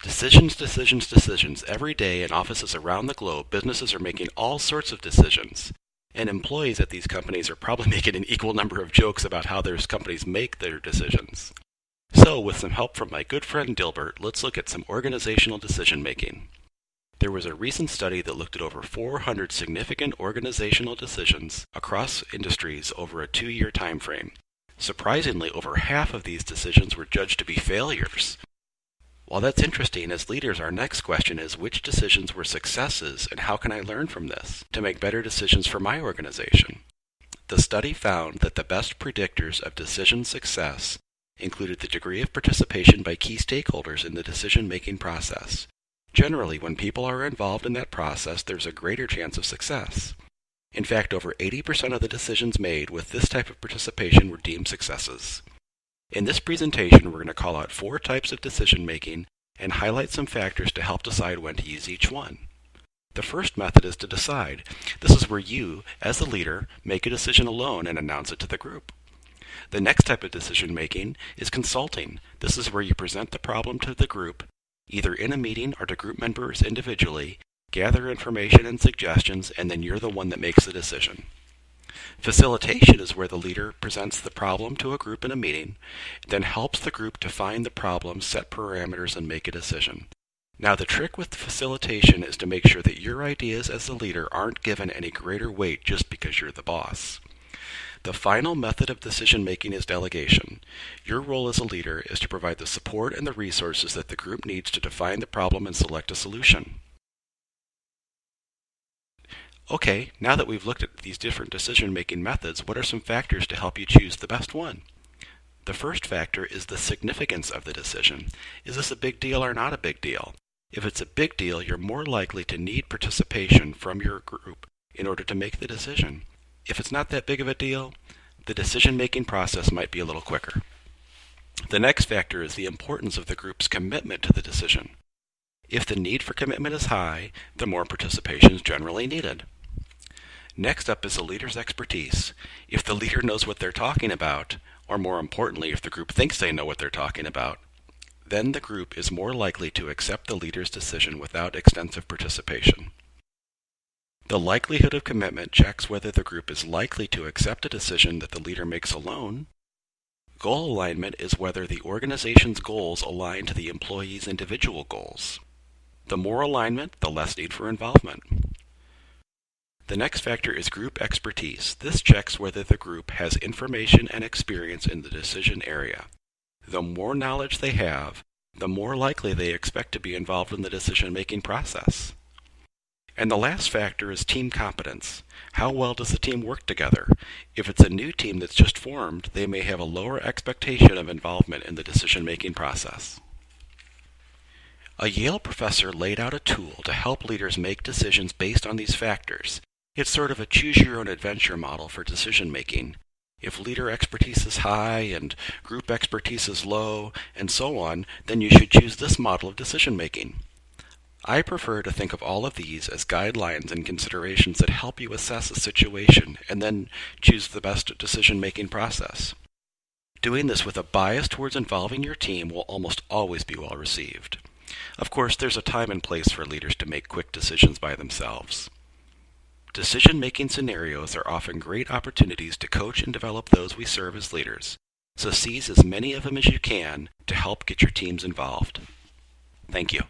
Decisions, decisions, decisions. Every day in offices around the globe, businesses are making all sorts of decisions. And employees at these companies are probably making an equal number of jokes about how their companies make their decisions. So, with some help from my good friend Dilbert, let's look at some organizational decision making. There was a recent study that looked at over 400 significant organizational decisions across industries over a 2-year time frame. Surprisingly, over half of these decisions were judged to be failures. While that's interesting, as leaders, our next question is which decisions were successes and how can I learn from this to make better decisions for my organization? The study found that the best predictors of decision success included the degree of participation by key stakeholders in the decision-making process. Generally, when people are involved in that process, there's a greater chance of success. In fact, over 80% of the decisions made with this type of participation were deemed successes. In this presentation, we're going to call out 4 types of decision-making and highlight some factors to help decide when to use each one. The first method is to decide. This is where you, as the leader, make a decision alone and announce it to the group. The next type of decision-making is consulting. This is where you present the problem to the group, either in a meeting or to group members individually, gather information and suggestions, and then you're the one that makes the decision. Facilitation is where the leader presents the problem to a group in a meeting, then helps the group define the problem, set parameters, and make a decision. Now the trick with facilitation is to make sure that your ideas as the leader aren't given any greater weight just because you're the boss. The final method of decision-making is delegation. Your role as a leader is to provide the support and the resources that the group needs to define the problem and select a solution. Okay, now that we've looked at these different decision-making methods, what are some factors to help you choose the best one? The first factor is the significance of the decision. Is this a big deal or not a big deal? If it's a big deal, you're more likely to need participation from your group in order to make the decision. If it's not that big of a deal, the decision-making process might be a little quicker. The next factor is the importance of the group's commitment to the decision. If the need for commitment is high, the more participation is generally needed. Next up is the leader's expertise. If the leader knows what they're talking about, or more importantly, if the group thinks they know what they're talking about, then the group is more likely to accept the leader's decision without extensive participation. The likelihood of commitment checks whether the group is likely to accept a decision that the leader makes alone. Goal alignment is whether the organization's goals align to the employee's individual goals. The more alignment, the less need for involvement. The next factor is group expertise. This checks whether the group has information and experience in the decision area. The more knowledge they have, the more likely they expect to be involved in the decision-making process. And the last factor is team competence. How well does the team work together? If it's a new team that's just formed, they may have a lower expectation of involvement in the decision-making process. A Yale professor laid out a tool to help leaders make decisions based on these factors. It's sort of a choose-your-own-adventure model for decision-making. If leader expertise is high and group expertise is low, and so on, then you should choose this model of decision-making. I prefer to think of all of these as guidelines and considerations that help you assess a situation and then choose the best decision-making process. Doing this with a bias towards involving your team will almost always be well received. Of course, there's a time and place for leaders to make quick decisions by themselves. Decision-making scenarios are often great opportunities to coach and develop those we serve as leaders, so seize as many of them as you can to help get your teams involved. Thank you.